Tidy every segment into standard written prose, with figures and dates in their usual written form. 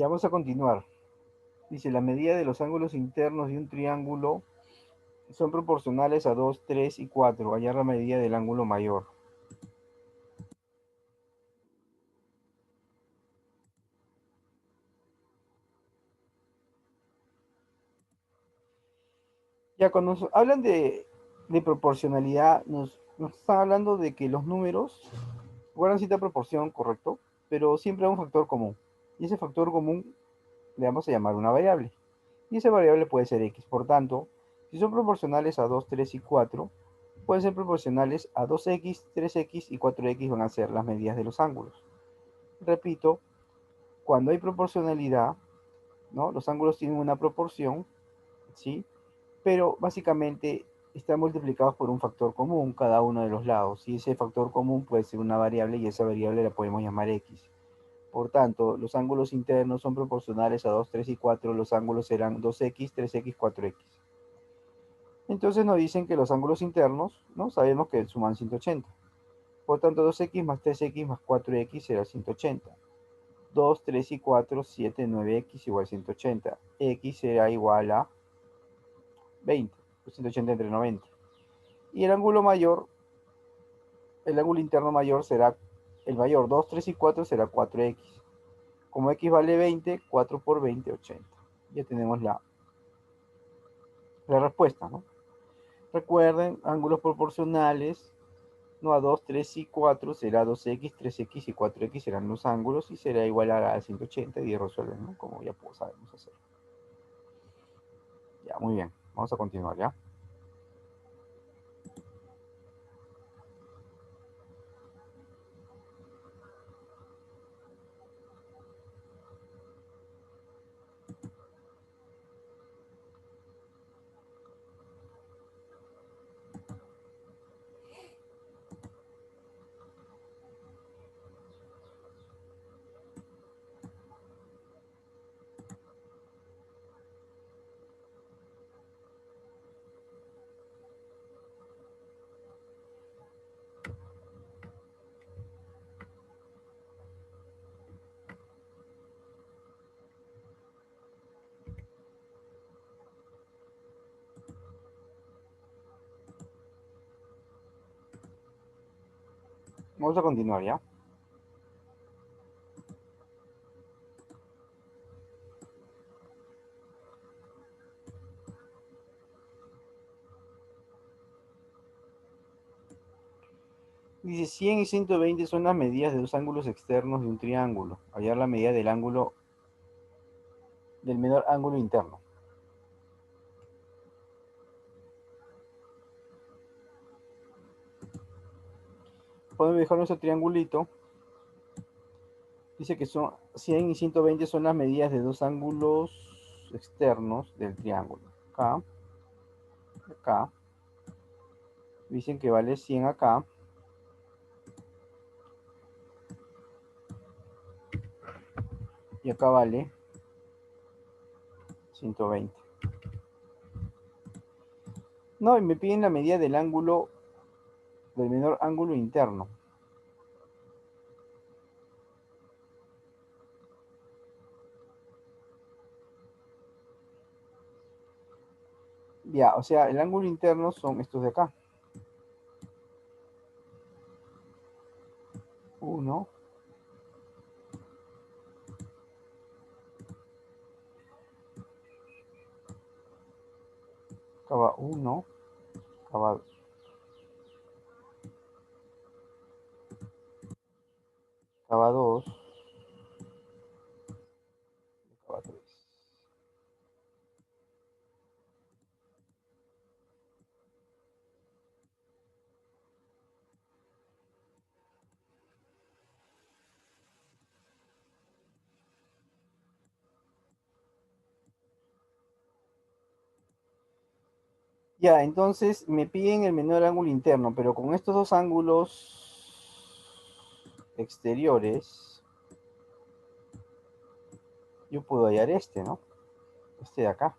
Ya vamos a continuar. Dice, la medida de los ángulos internos de un triángulo son proporcionales a 2, 3 y 4. Hallar la medida del ángulo mayor. Ya cuando nos hablan de proporcionalidad, nos están hablando de que los números guardan cierta proporción, correcto, pero siempre hay un factor común. Y ese factor común le vamos a llamar una variable. Y esa variable puede ser x. Por tanto, si son proporcionales a 2, 3 y 4, pueden ser proporcionales a 2x, 3x y 4x van a ser las medidas de los ángulos. Repito, cuando hay proporcionalidad, ¿no? Los ángulos tienen una proporción, ¿sí? Pero básicamente están multiplicados por un factor común cada uno de los lados. Y ese factor común puede ser una variable y esa variable la podemos llamar x. Por tanto, los ángulos internos son proporcionales a 2, 3 y 4. Los ángulos serán 2x, 3x, 4x. Entonces nos dicen que los ángulos internos, ¿no? Sabemos que suman 180. Por tanto, 2x más 3x más 4x será 180. 2, 3 y 4, 7, 9x igual a 180. X será igual a 20. 180 entre 90. Y el ángulo mayor, el ángulo interno mayor será el mayor. 2, 3 y 4 será 4x. Como x vale 20, 4 por 20, 80. Ya tenemos la respuesta, ¿no? Recuerden, ángulos proporcionales, no a 2, 3 y 4 será 2x, 3x y 4x serán los ángulos y será igual a 180 y resuelven, ¿no? Como ya sabemos hacer. Ya, muy bien. Vamos a continuar, ¿ya? Vamos a continuar, ¿ya? Dice 100 y 120 son las medidas de dos ángulos externos de un triángulo. Hallar la medida del ángulo del menor ángulo interno. Podemos dejar nuestro triangulito. Dice que son 100 y 120 son las medidas de dos ángulos externos del triángulo. Acá, acá. Dicen que vale 100 acá. Y acá vale 120. No, y me piden la medida del ángulo, del menor ángulo interno. Ya, o sea, el ángulo interno son estos de acá. 1. Acá va 1. Acá va 2. Acá va 3. Ya, entonces me piden el menor ángulo interno, pero con estos dos ángulos exteriores, yo puedo hallar este, ¿no? Este de acá,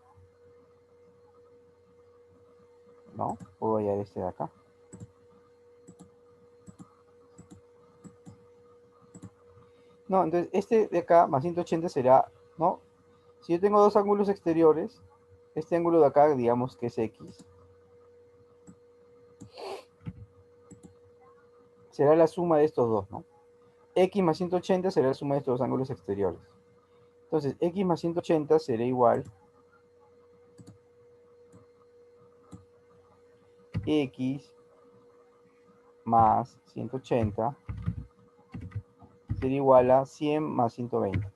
¿no? Puedo hallar este de acá. No, entonces este de acá más 180 será ¿no? Si yo tengo dos ángulos exteriores, este ángulo de acá, digamos que es X, será la suma de estos dos, ¿no? X más 180 será la suma de estos dos ángulos exteriores. Entonces, X más 180 será igual X más 180 sería igual a 100 más 120.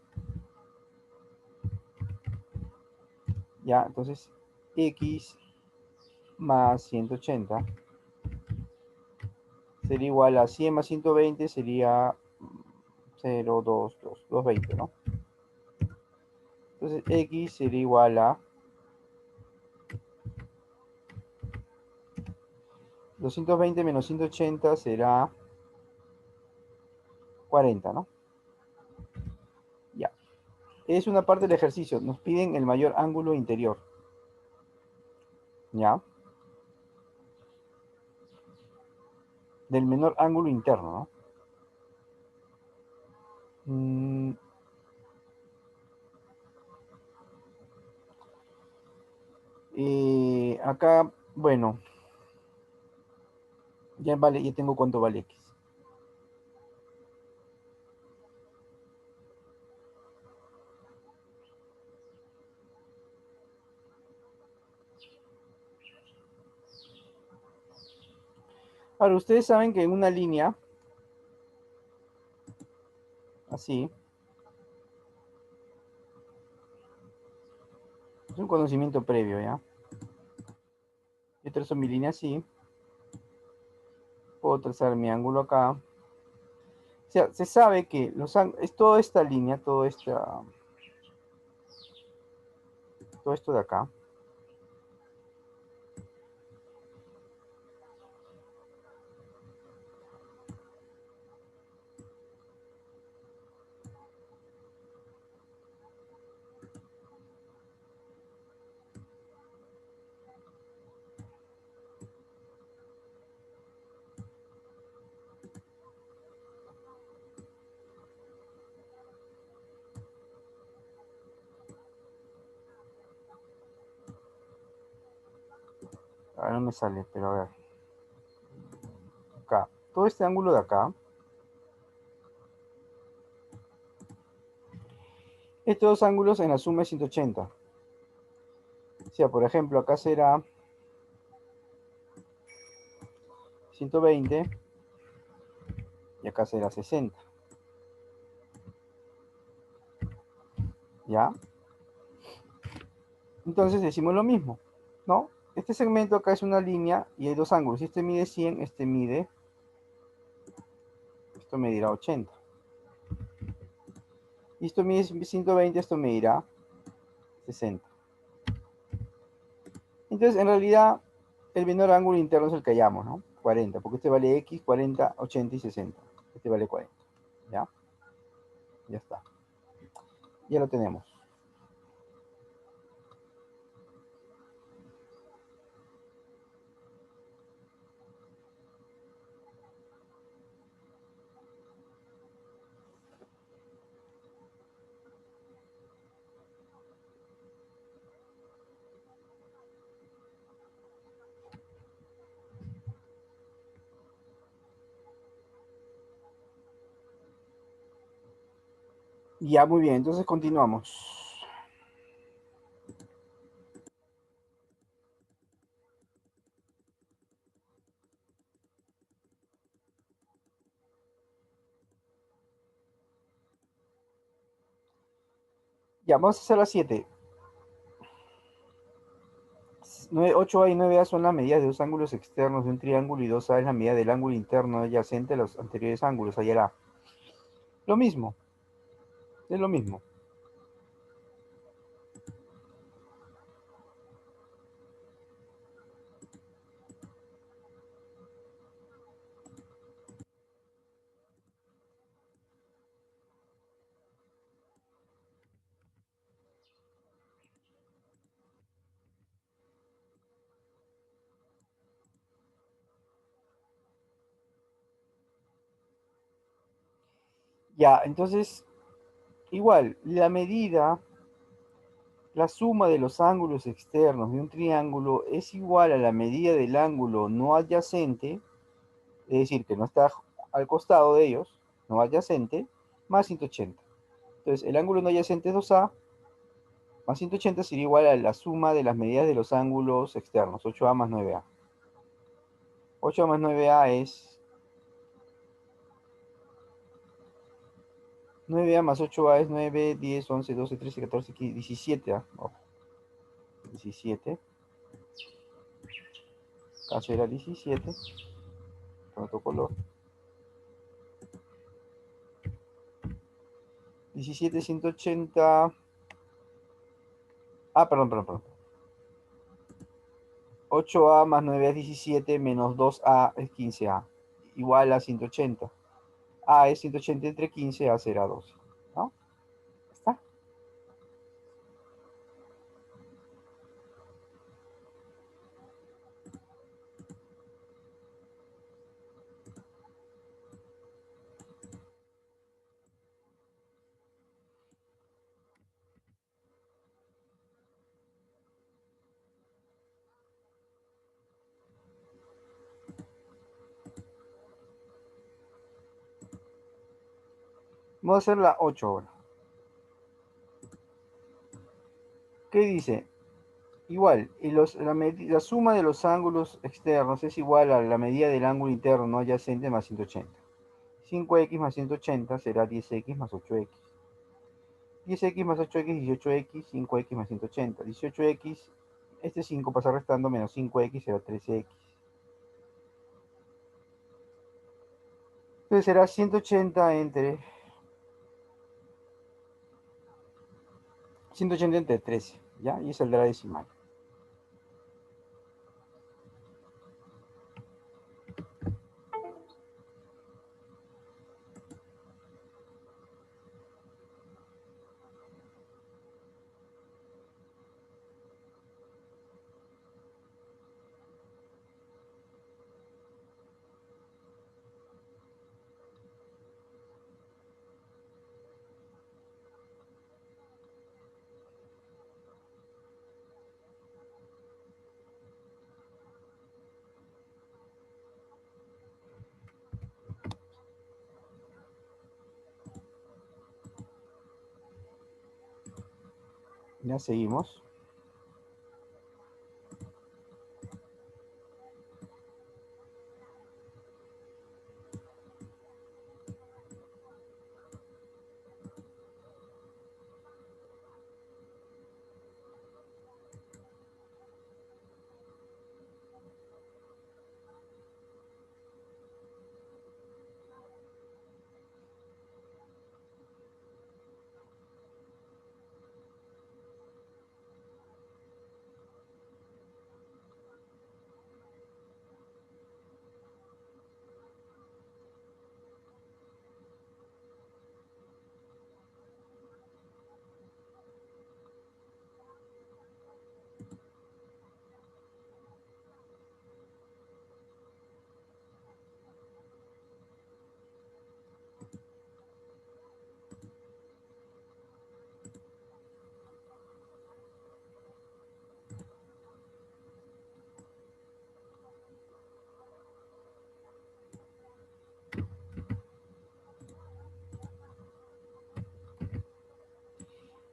¿Ya? Entonces, X más 180 sería igual a 100 más 120 sería 0, 2, 2, 220, ¿no? Entonces, X sería igual a 220 menos 180 será 40, ¿no? Ya. Es una parte del ejercicio. Nos piden el mayor ángulo interior. ¿Ya? Del menor ángulo interno, ¿no? Acá, bueno, ya vale, ya tengo cuánto vale X. Ahora, ustedes saben que en una línea, así, es un conocimiento previo, ¿ya? Yo trazo mi línea así, puedo trazar mi ángulo acá. O sea, se sabe que es toda esta línea, todo esto de acá, ahora no me sale, pero a ver, acá, todo este ángulo de acá, estos dos ángulos en la suma es 180. O sea, por ejemplo, acá será 120 y acá será 60. ¿Ya? Entonces decimos lo mismo, ¿no? Este segmento acá es una línea y hay dos ángulos. Este mide 100, esto medirá 80. Y esto mide 120, esto medirá 60. Entonces, en realidad, el menor ángulo interno es el que hallamos, ¿no? 40, porque este vale X, 40, 80 y 60. Este vale 40, ¿ya? Ya está. Ya lo tenemos. Ya, muy bien. Entonces, continuamos. Ya, vamos a hacer las 7. 8A y 9A son las medidas de dos ángulos externos de un triángulo y 2A es la medida del ángulo interno adyacente a los anteriores ángulos. Hallará. Lo mismo, es lo mismo. Ya, entonces, igual, la medida La suma de los ángulos externos de un triángulo es igual a la medida del ángulo no adyacente, es decir, que no está al costado de ellos, no adyacente, más 180. Entonces, el ángulo no adyacente es 2A, más 180 sería igual a la suma de las medidas de los ángulos externos, 8A más 9A. 8A más 9A es 9A más 8A es 9, 10, 11, 12, 13, 14, 15, 17. Ojo, 17. Caso era 17. Con otro color. 17, 180. Perdón. 8A más 9A es 17, menos 2A es 15A. Igual a 180. A es 180 entre 15, A será 12. ¿No? ¿Está? Vamos a hacer la 8 ahora. ¿Qué dice? Igual, la suma de los ángulos externos es igual a la medida del ángulo interno no adyacente más 180. 5x más 180 será 10x más 8x. 10x más 8x, 18x, 5x más 180. 18x, este 5 pasa restando, menos 5x será 13x. Entonces será 180 entre 13, ¿ya? Y saldrá decimal. Ya seguimos.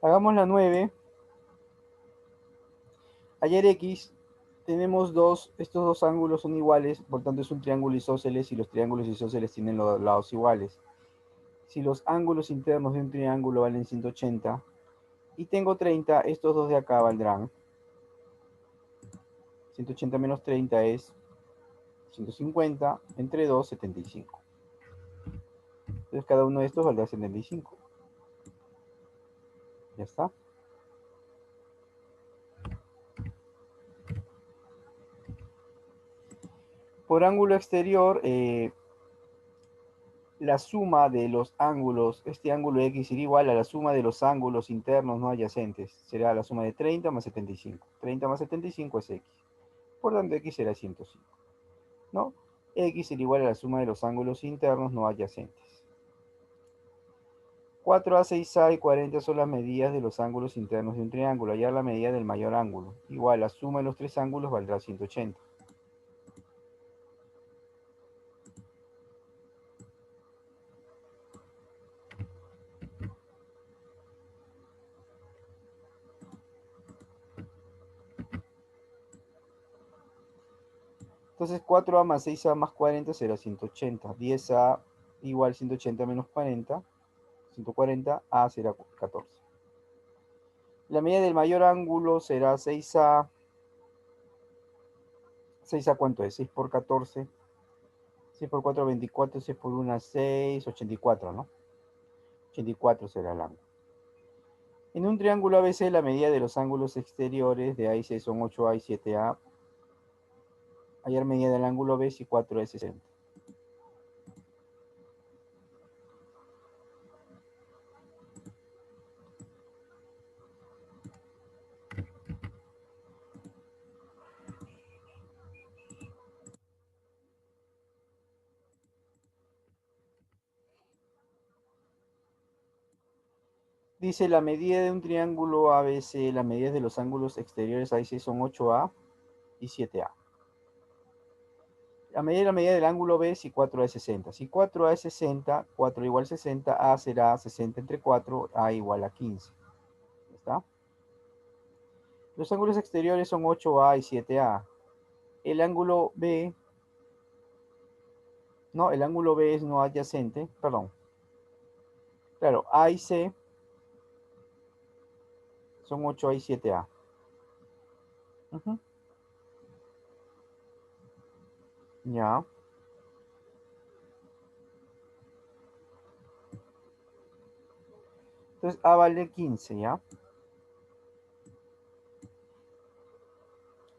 Hagamos la 9. Ayer X, tenemos estos dos ángulos son iguales, por tanto es un triángulo isósceles y los triángulos isósceles tienen los lados iguales. Si los ángulos internos de un triángulo valen 180 y tengo 30, estos dos de acá valdrán 180 menos 30 es 150, entre 2, 75. Entonces cada uno de estos valdrá 75. Ya está. Por ángulo exterior, la suma de los ángulos, este ángulo X será igual a la suma de los ángulos internos no adyacentes. Será la suma de 30 más 75. 30 más 75 es X. Por tanto, X será 105. ¿No? X será igual a la suma de los ángulos internos no adyacentes. 4A, 6A y 40 son las medidas de los ángulos internos de un triángulo. Hallar la medida del mayor ángulo. Igual, la suma de los tres ángulos valdrá 180. Entonces 4A más 6A más 40 será 180. 10A igual 180 menos 40. 140, A será 14. La medida del mayor ángulo será 6A. ¿6A cuánto es? 6 por 14. 6 por 4, 24. 6 por 1, 6. 84, ¿no? 84 será el ángulo. En un triángulo ABC, la medida de los ángulos exteriores de A y C son 8A y 7A. Hallar medida del ángulo B si 4 es 60. Dice la medida de un triángulo ABC, las medidas de los ángulos exteriores A y C son 8A y 7A. La medida del ángulo B si 4A es 60. Si 4A es 60, 4 igual 60, A será 60 entre 4, A igual a 15. ¿Está? Los ángulos exteriores son 8A y 7A. El ángulo B, no, el ángulo B es no adyacente, perdón. Claro, A y C son 8A y 7A. Ya. Entonces A vale 15, ¿ya?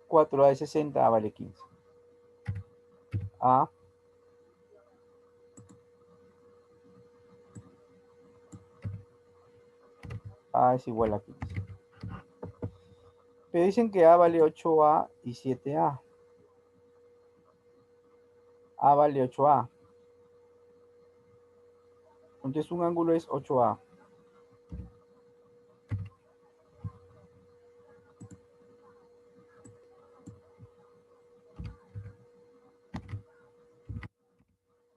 4A es 60, A vale 15. A es igual a 15. Pero dicen que A vale 8A y 7A. A vale 8A. Entonces un ángulo es 8A.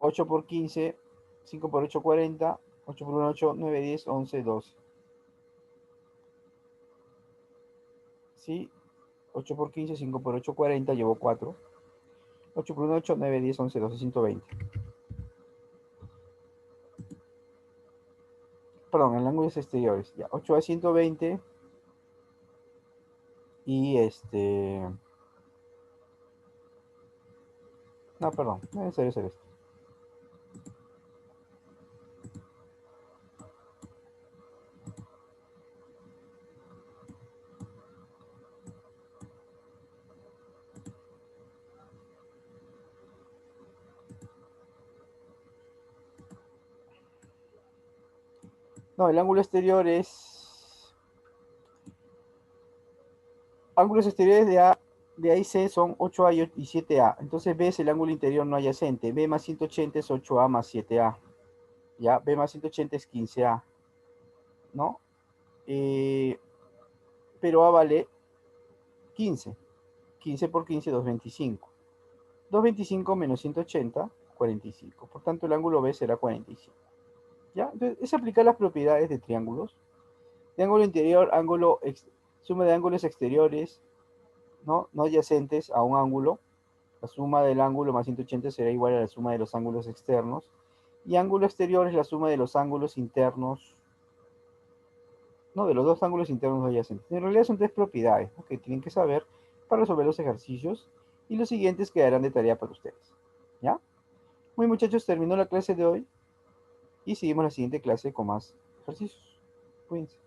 Ocho por 15, 5 por 8, 40. 8 por 1, 8, 9, 10, 11, 12. ¿Sí? 8 por 15, 5 por 8, 40. Llevo 4. 8 por 1, 8, 9, 10, 11, 12, 120. Perdón, en ángulos exteriores. Ya, 8A 120. Y no, perdón. Debe ser esto. No, el ángulo exterior es... Ángulos exteriores de A y C son 8A y 7A. Entonces B es el ángulo interior no adyacente. B más 180 es 8A más 7A. Ya, B más 180 es 15A. ¿No? Pero A vale 15. 15 por 15, 225. 225 menos 180, 45. Por tanto, el ángulo B será 45. ¿Ya? Entonces, es aplicar las propiedades de triángulos. Triángulo interior, suma de ángulos exteriores, ¿no? No adyacentes a un ángulo. La suma del ángulo más 180 será igual a la suma de los ángulos externos. Y ángulo exterior es la suma de los ángulos internos, no, de los dos ángulos internos adyacentes. En realidad son tres propiedades, ¿no?, que tienen que saber para resolver los ejercicios. Y los siguientes quedarán de tarea para ustedes. ¿Ya? Muy muchachos, terminó la clase de hoy. Y seguimos la siguiente clase con más ejercicios. Cuídense.